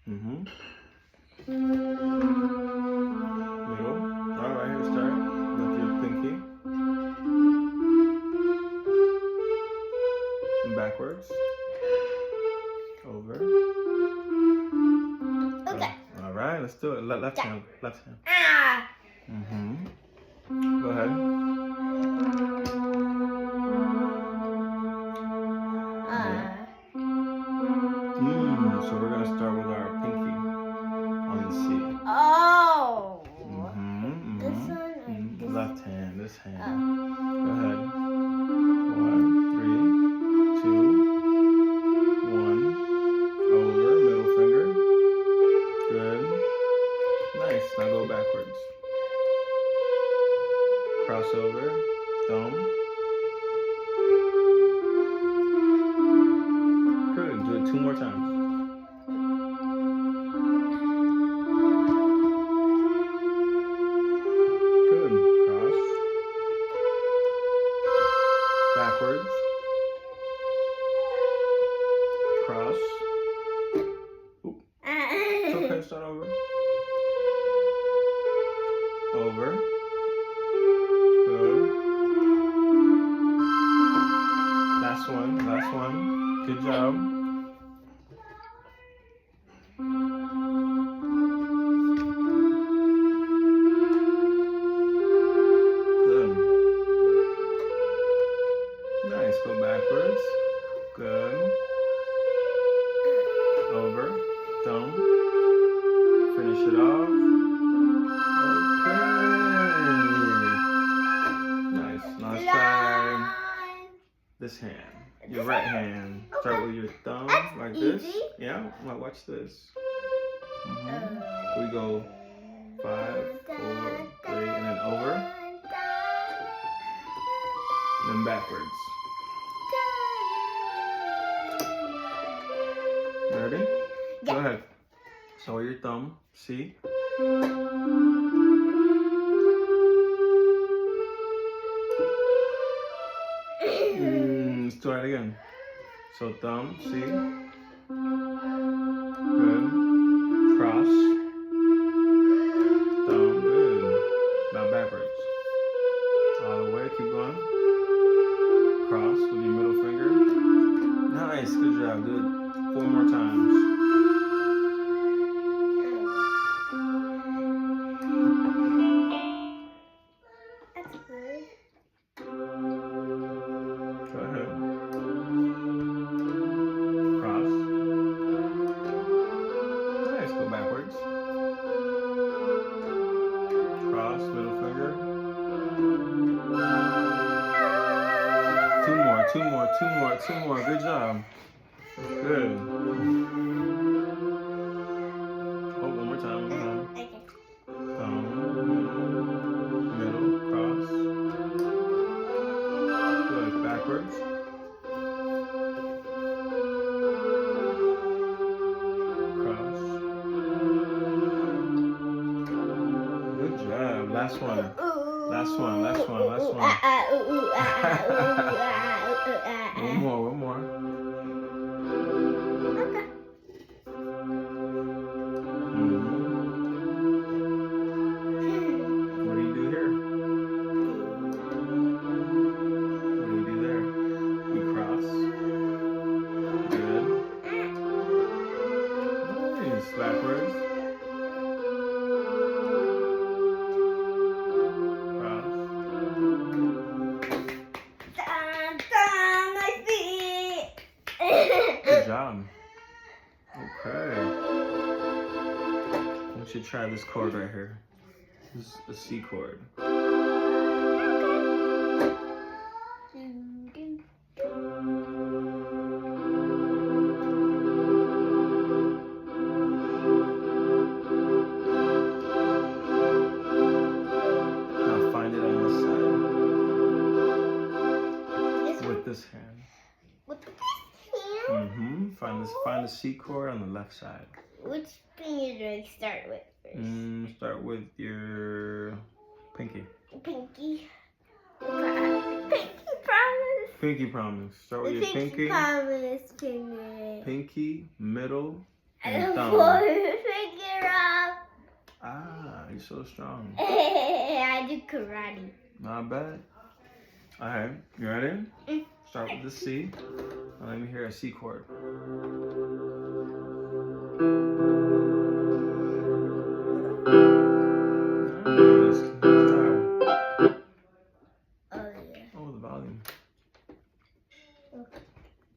Mm-hmm. Middle. All right, here, start with your pinky. And backwards. Over. Okay. All right, let's do it. Left hand. Left hand. Ah. Mm-hmm. Go ahead. So we're gonna start with our pinky on the C. Oh. This one. Left hand. This hand. Go ahead. 1, 3, 2, 1. Over. Middle finger. Good. Nice. Now go backwards. Cross over. Thumb. Good. Do it 2 more times. Good. Cross. Backwards. Cross. Oop. It's okay. Start over. Over. Good. Last one. Last one. Good job. Good. Nice. Go backwards. Good. Over. Thumb. Finish it off. Okay. Nice. Now let's try this hand. Your right hand. Start with your thumb like this. Yeah. Now watch this. We go 5, 4, 3, and then over. Then backwards. Ready? Yeah. Go ahead. So your thumb, see? Let's try it again. So thumb, see? Good. Cross. Thumb, good. Now backwards. All the way, keep going. Cross with your middle finger. Nice, good job. Do it 4 more times. That's good. Go ahead. Cross. Nice, go backwards. Cross, middle finger. 2 more. Good job. Good. Oh, 1 more time. Okay. Middle, cross. Good. Backwards. Cross. Good job. Last one. Last one. One more. Okay. What do you do here? What do you do there? You cross. Good. Nice. Backwards. Cross. My feet. Good job. Okay. We should try this chord right here. This is a C chord. Now find it on this side. With this hand. With this hand? Find the C chord on the left side. Which finger do I start with first? Start with your pinky. Pinky. Pinky promise. Pinky promise. Start with your pinky. Promise finger. Pinky, middle, And your thumb. Four finger up. Ah, you're so strong. I do karate. Not bad. Alright, you ready? Start with the C. Now let me hear a C chord.